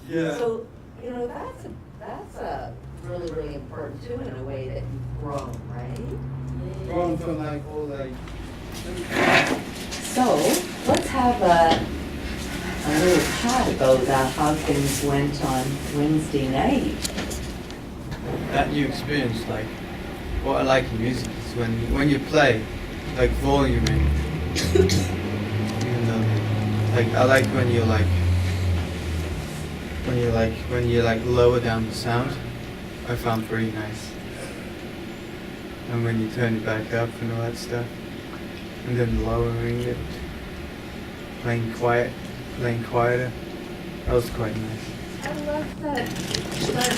Yeah. So, that's a really, really important too, in a way that you've grown, right? Grown from like all like. So, let's have a little chat about how things went on Wednesday night. That new experience, like what I like in music is when you play, like voluming. Even though, like I like when you lower down the sound. I found pretty nice. And when you turn it back up and all that stuff, and then lowering it, playing quieter, that was quite nice. I love that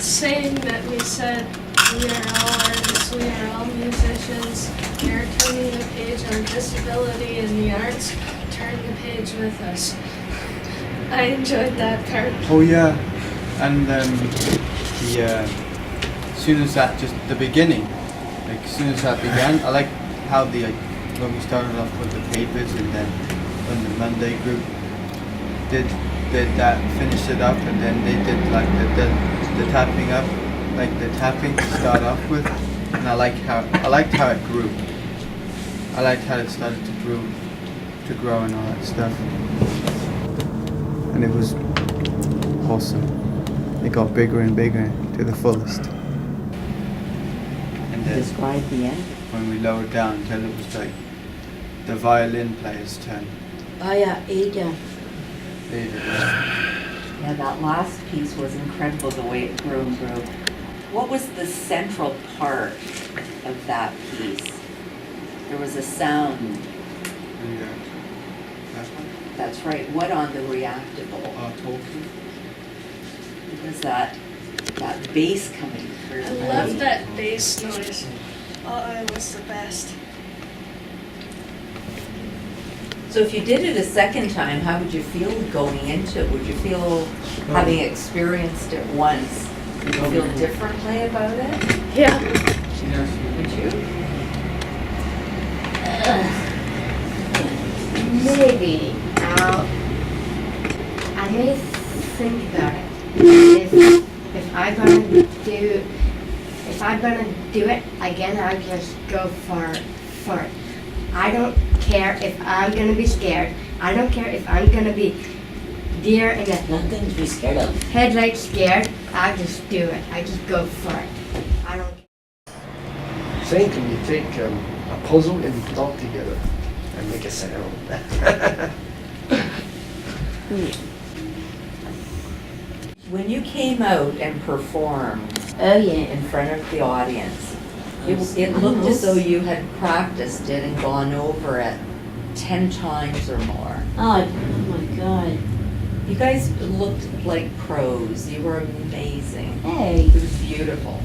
saying that we said, we are all artists, we are all musicians, we are turning the page on disability in the arts, turn the page with us. I enjoyed that part. Oh yeah, and as soon as that, just the beginning, like as soon as that began, I like how when we started off with the papers, and then when the Monday group did that, finished it up, and then they did like the tapping up, like the tapping to start off with, and I liked how it grew. I liked how it started to grow and all that stuff, and it was awesome. It got bigger and bigger to the fullest. And then Describe the end. when we lowered down until it was like the violin player's turn. Oh yeah, Ada. Yeah, that last piece was incredible, the way it grew and grew. What was the central part of that piece? There was a sound. Yeah. That one? That's right. What on the reactable? Talking. It was that bass coming through. I love that bass noise. Oh, it was the best. So if you did it a second time, how would you feel going into it? Would you feel, having experienced it once, would you feel differently about it? Yeah. Would you? Maybe. I may think about it. If I'm gonna do it again, I just go for it. I don't care if I'm gonna be scared. I don't care if I'm gonna be deer in the Nothing to be scared of. headlights scared. I just do it. I just go for it. I don't care. Saying, can you take a puzzle and put it all together and make a sound? When you came out and performed Oh yeah. in front of the audience, it looked as though you had practiced it and gone over it 10 times or more. Oh my God. You guys looked like pros. You were amazing. Hey. It was beautiful.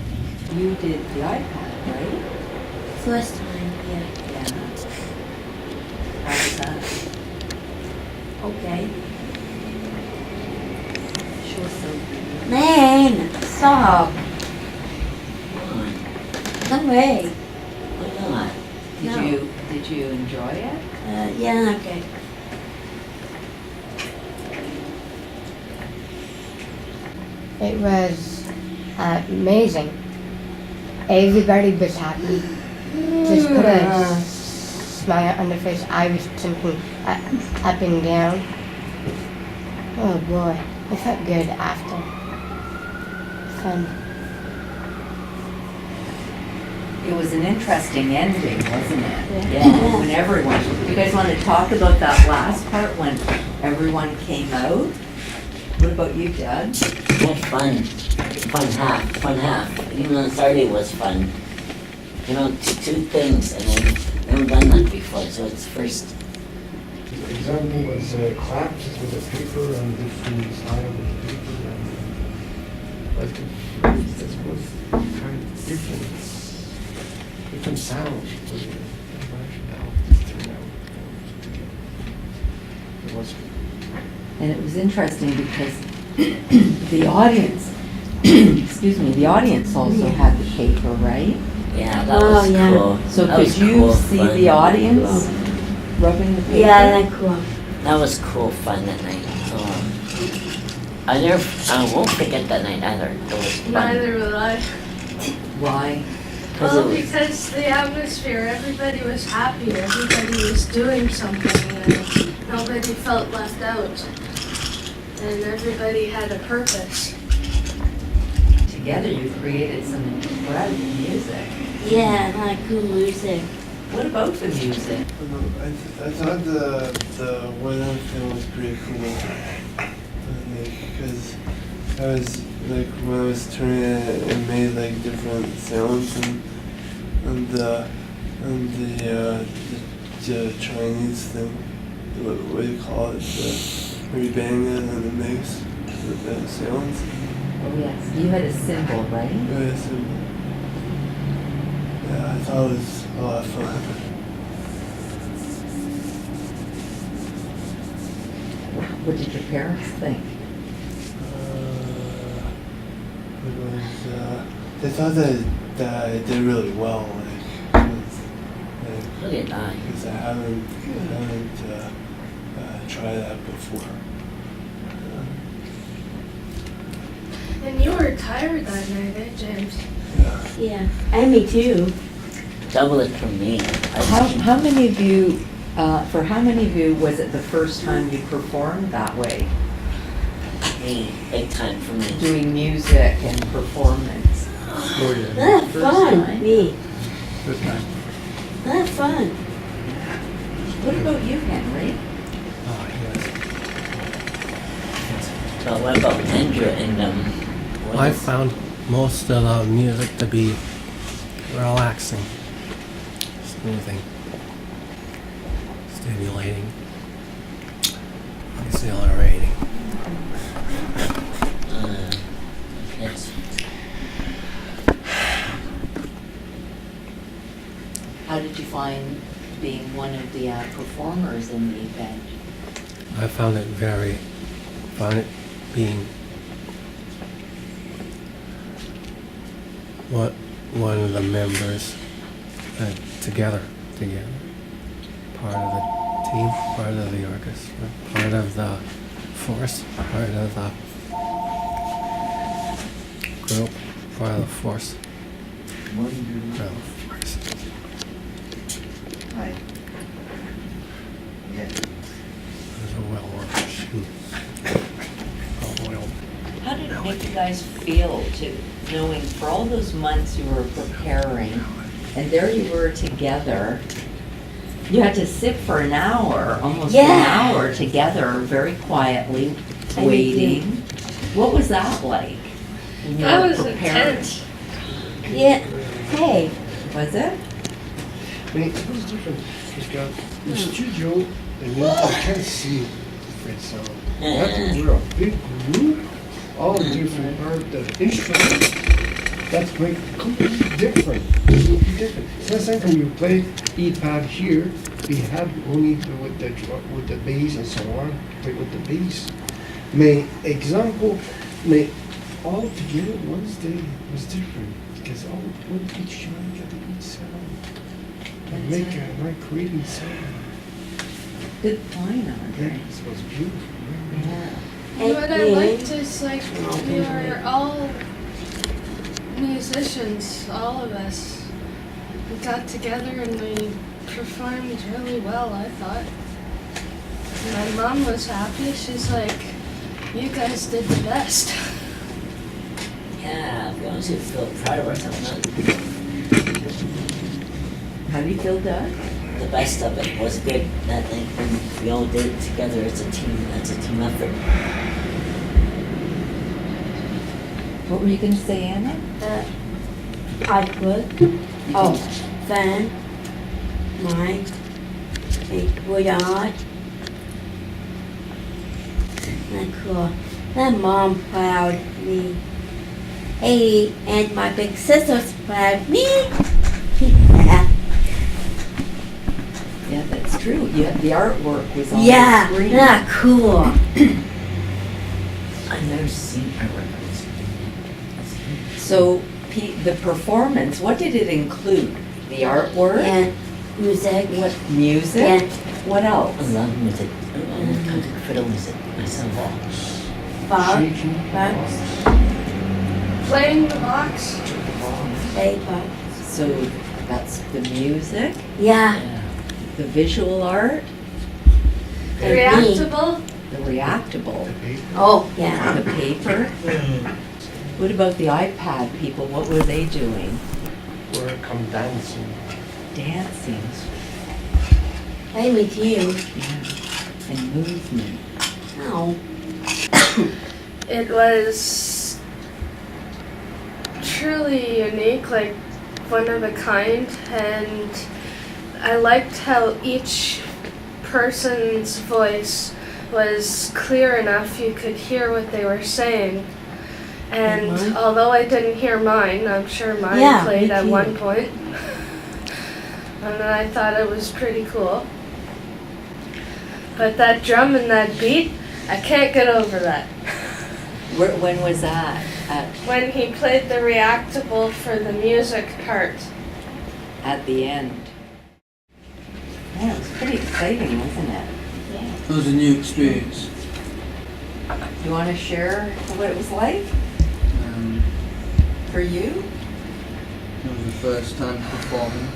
You did the iPad, right? First time, yeah. Yeah. How was that? Okay. She was so beautiful. Man, stop. Come on. No way. Why not? No. Did you enjoy it? Yeah, okay. It was amazing. Everybody was happy. Just put a smile on their face. I was jumping up and down. Oh boy, it felt good after. Fun. It was an interesting ending, wasn't it? Yeah. When everyone, you guys want to talk about that last part when everyone came out? What about you, Doug? Had fun. Fun half. Even on Saturday was fun. You know, two things, and I've never done that before, so it's first. The example was claps with a paper and different style of paper, and that was kind of different sounds. It was good. And it was interesting because the audience, excuse me, the audience also had the paper, right? Yeah, that was yeah. cool. So That could was you cool see fun. the audience rubbing the paper? Yeah, that's cool. That was cool fun that night. So, I won't forget that night either. It was fun. Neither will I. Why? Well, it was- because the atmosphere, everybody was happy, everybody was doing something, and nobody felt left out. And everybody had a purpose. Together you created some incredible music. Yeah, I like cool music. What about the music? I thought the weather film was pretty cool, because I was like when I was turning it, it made like different sounds and the Chinese thing, what do you call it? Where you bang it and it makes the sounds. Oh yes, you had a symbol, right? Yeah, I thought it was a lot of fun. What did your parents think? They thought that I did really well, So did I. because I haven't tried that before. And you were tired that night, eh, James? Yeah, and me too. Double it for me. How many of you, for how many of you was it the first time you performed that way? Me, big time for me. Doing music and performance? Oh, yeah. That's First fun. time? Me. First time. That's fun. What about you, Henry? Oh, yes. But what about Andrew and what I is- found most of the music to be relaxing, smoothing, stimulating, exhilarating. yes. How did you find being one of the performers in the event? I found it being one of the members together, part of the team, part of the orchestra, part of the force, part of the group, part of the force. Part of the force. Hi. Yeah. It was a well-worked shoot. Well. How did it make you guys feel to knowing for all those months you were preparing, and there you were together? You had to sit for an hour, almost an Yeah. hour together, very quietly, I waiting. What was that like? when you That were was preparing? intense. Yeah. Hey. Was it? I mean, it was different. Because the studio, and you can't see different sound. That we're a big group, all different parts, the instruments, that's like completely different. Completely different. It's not when you play E-pad here, we have only with the bass and so on, play with the bass. My example, all together Wednesday was different because all one each one got each sound. And make creating sound. Good point, Yeah, Andre. it was beautiful. Yeah. And what I liked is like we were all musicians, all of us. We got together and we performed really well, I thought. My mom was happy. She's like, you guys did the best. Yeah, we honestly feel proud of ourselves. How do you feel, Doug? The best of it was good that night when we all did it together as a team. That's a team effort. What were you going to say, Anna? Artwork. Oh, Fan. Mine. Make wood art. That's cool. That mom proud of me. Hey, and my big sister's proud of me. yeah, that's true. The artwork was on Yeah, the screen. not cool. I've never seen artwork on this. So the performance, what did it include? The artwork? And music. What, music? Yeah. What else? I love music. I love country fiddle music myself. Bob. shaking. Box. Playing the box. Paper. So that's the music, Yeah. the visual art, And me. Reactable. the reactable, Oh, yeah. the paper. What about the iPad people? What were they doing? Where it come dancing. Dancing. I'm with you. Yeah. And movement. Oh. It was truly unique, like one of a kind, and I liked how each person's voice was clear enough you could hear what they were saying. And Mhm. although I didn't hear mine, I'm sure mine Yeah, played me at too. one point. And I thought it was pretty cool. But that drum and that beat, I can't get over that. When was that? When he played the reactable for the music part. At the end. Yeah, it was pretty exciting, wasn't it? It was a new experience. You want to share what it was like for you? It was the first time performing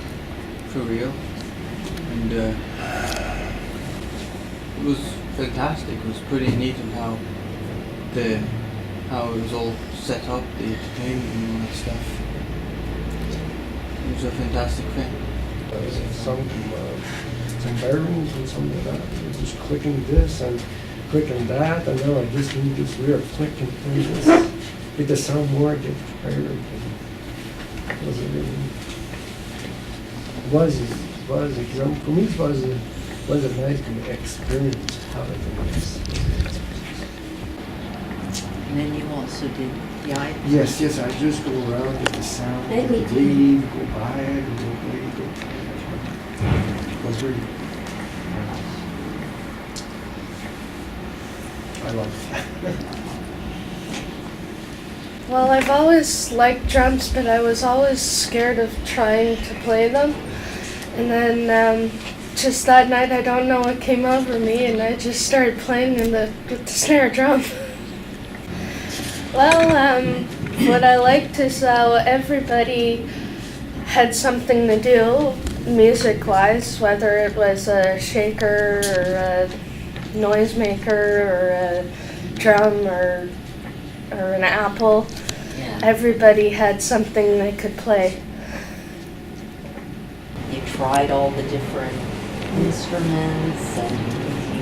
for real, and it was fantastic. It was pretty neat on how it was all set up, the entertainment and all that stuff. It was a fantastic thing. Some bearings and some of that. We're just clicking this and clicking that, and now I just need this rear click and play this. Get the sound more, get higher. Was it really? Was it? For me, it was a nice experience. How it was. And then you also did the iPad. Yes, I just go around, get the sound, Let me too. leave, go by it, go play, go. It was really. I love it. Well, I've always liked drums, but I was always scared of trying to play them. And then just that night, I don't know what came over me, and I just started playing with the snare drum. Well, what I liked is how everybody had something to do, music-wise, whether it was a shaker or a noisemaker or a drum or an apple. Yeah. Everybody had something they could play. You tried all the different instruments and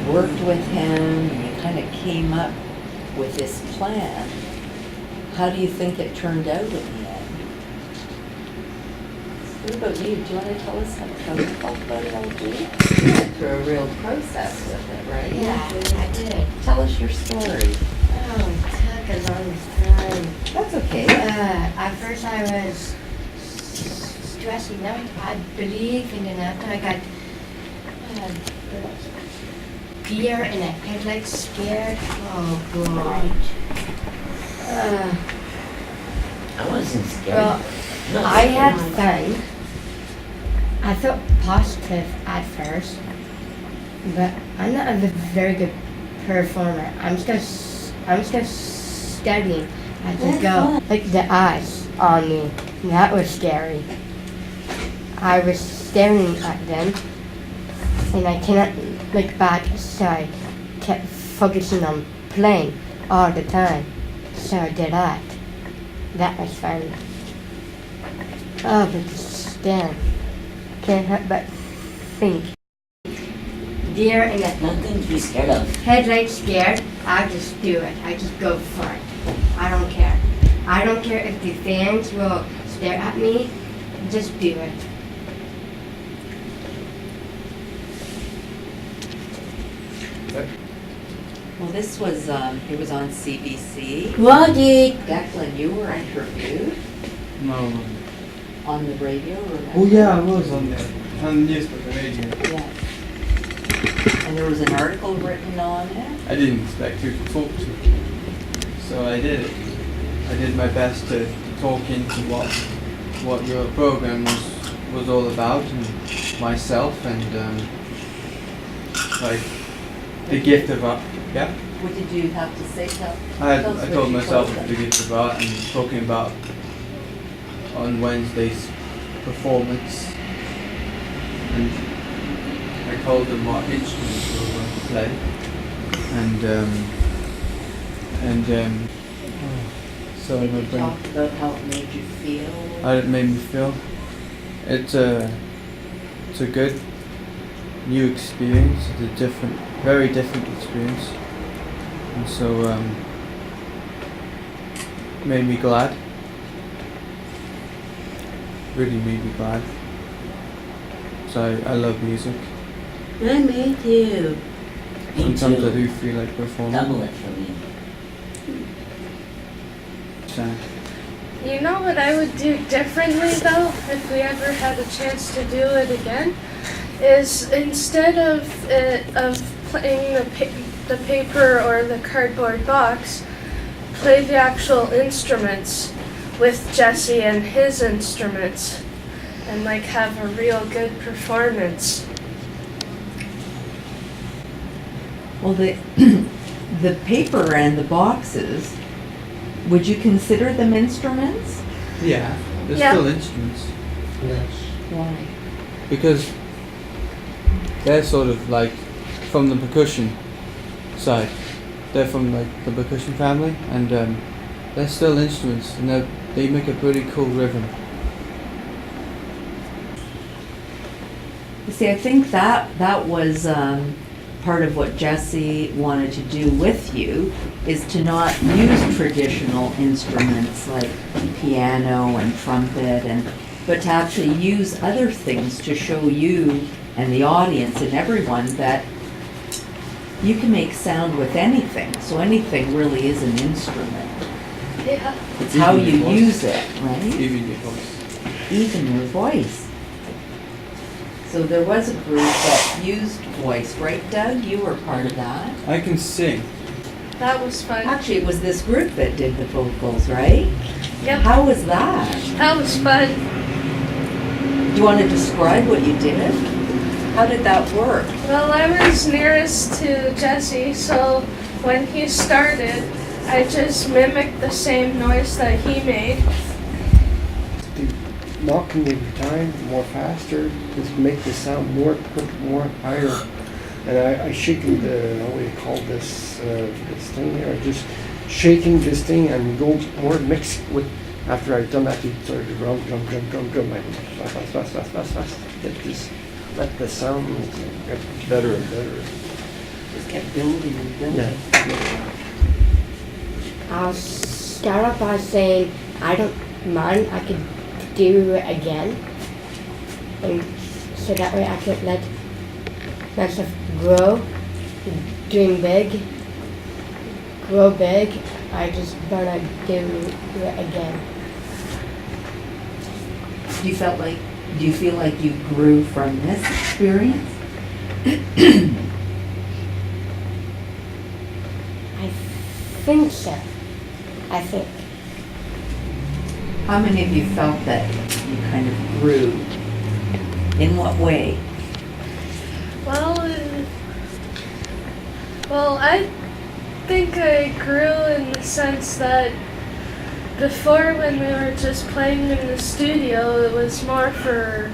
you worked with him and you kind of came up with this plan. How do you think it turned out in the end? What about you? Do you want to tell us how you felt about it all, Judy? You went through a real process with it, right? Yeah, I did. Tell us your story. Oh, it took a long time. That's okay. At first I was stressing out. I believe, and then after I got fear and I had like scared. Oh God. I wasn't scared. Well, No, I had fun. I felt positive at first, but I'm not a very good performer. I'm still studying as I go. Like the eyes on me, that was scary. I was staring at them, and I cannot look back, so I kept focusing on playing all the time. So I did that. That was fun. Oh, but the stand. Can't help but think. Deer in a Nothing to be scared of. headlight scared, I just do it. I just go for it. I don't care. I don't care if the fans will stare at me. Just do it. Well, this was, it was on CBC. Wadi. Declan, you were interviewed No. on the radio, remember? Oh yeah, I was on the newspaper radio. Yeah. And there was an article written on it. I didn't expect who to talk to, so I did it. I did my best to talk into what your program was all about, and myself, and like the gift of art. Yeah. What did you have to say? I Tell us what told you myself told to them. get about and talking about on Wednesday's performance, and I told them what instruments we were going to play, and so Did my you brain, talk about how it made you feel? how it made me feel. It's a good new experience. It's a different, very different experience, and so made me glad. Really made me glad. So I love music. I me too. Me Sometimes I too. do feel like performing. Double it for me. So, You know what I would do differently though, if we ever had a chance to do it again, is instead of playing the paper or the cardboard box, play the actual instruments with Jesse and his instruments, and like have a real good performance. Well, the the paper and the boxes, would you consider them instruments? yeah, they're Yeah. still instruments Yes. Why? because they're sort of like from the percussion side. They're from like the percussion family, and they're still instruments, and they make a pretty cool rhythm. You see, I think that was part of what Jesse wanted to do with you, is to not use traditional instruments like piano and trumpet, but to actually use other things to show you and the audience and everyone that you can make sound with anything. So anything really is an instrument. Yeah. It's how Even you your voice. use it, right? Even your voice. Even your voice. So there was a group that used voice, right, Doug? You were part of that. I can sing. That was fun. Actually, it was this group that did the vocals, right? Yep. How was that? That was fun. Do you want to describe what you did? How did that work? Well, I was nearest to Jesse, so when he started, I just mimicked the same noise that he made. Knocking every time, more faster, just make the sound more, put more higher. And I shaking the, what do you call this, this thing here, just shaking this thing and go more mixed with, after I've done that, you start to drum, like fast. Get this, let the sound get better and better. Just kept building and building. Yeah. I'll start off by saying I don't mind. I could do it again, and so that way I could let myself grow, grow big. I just wanna do it again. Do you feel like you grew from this experience? I think so. I think. How many of you felt that you kind of grew? In what way? Well, I think I grew in the sense that before, when we were just playing in the studio, it was more for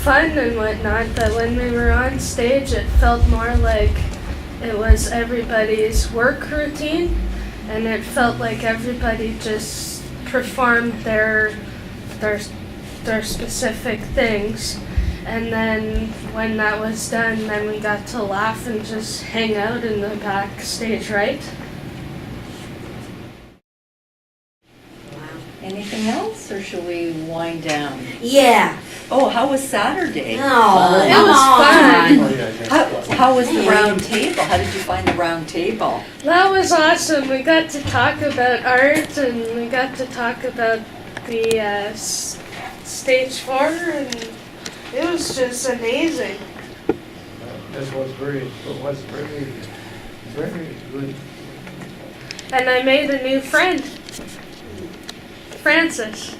fun and whatnot, but when we were on stage, it felt more like it was everybody's work routine, and it felt like everybody just performed their specific things. And then when that was done, then we got to laugh and just hang out in the backstage, right? Anything else, or should we wind down? Yeah. Oh, how was Saturday? No. It was fun. Oh, yeah, How was the round table? How did you find the round table? That was awesome. We got to talk about art, and we got to talk about the stage 4, and it was just amazing. This was very good. And I made a new friend, Francis.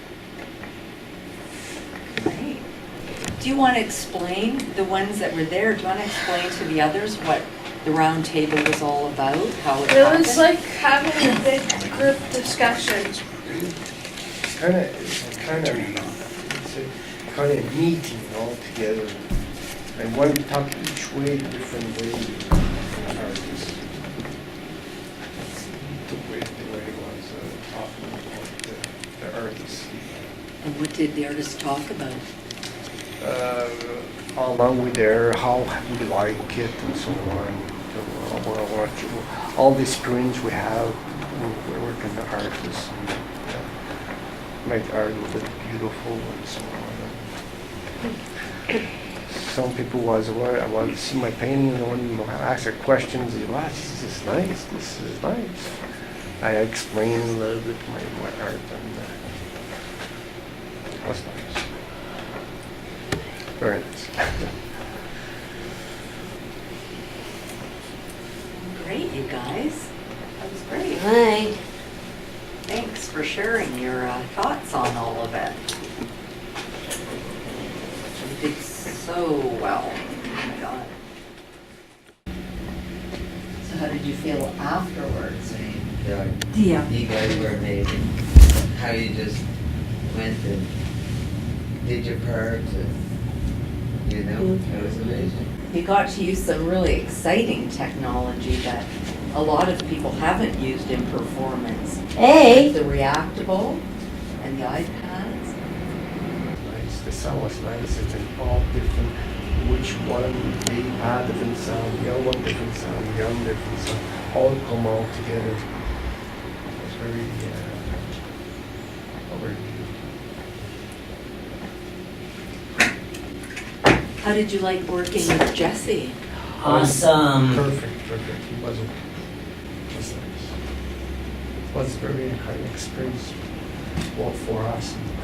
Great. Do you want to explain the ones that were there? Do you want to explain to the others what the round table was all about, how it It happened? was like having a big group discussion. Kind of meeting all together. And one talked each way, different way. Artists. The way it was talking about the artists. And what did the artist talk about? Along with their how we like it and so on. All the screens we have, we're working the artists. Make art a little bit beautiful and so on. Some people I want to see my painting and when I ask her questions, they wow, this is nice, this is nice. I explain a little bit my art and it was nice. Very nice. Great, you guys. That was great. Hi. Thanks for sharing your thoughts on all of it. You did so well. Oh my God. So how did you feel afterwards? Yeah. Yeah. You guys were amazing. How you just went and did your part, and, you know, it was amazing. You got to use some really exciting technology that a lot of people haven't used in performance. Hey! The reactable and the iPads. Nice. The sound was nice. It's all different. Which one they had different sound, the other one different sound, the other different sound. All come all together. It was very How did you like working with Jesse? Awesome. perfect. He wasn't just nice. It was very high experience both for us and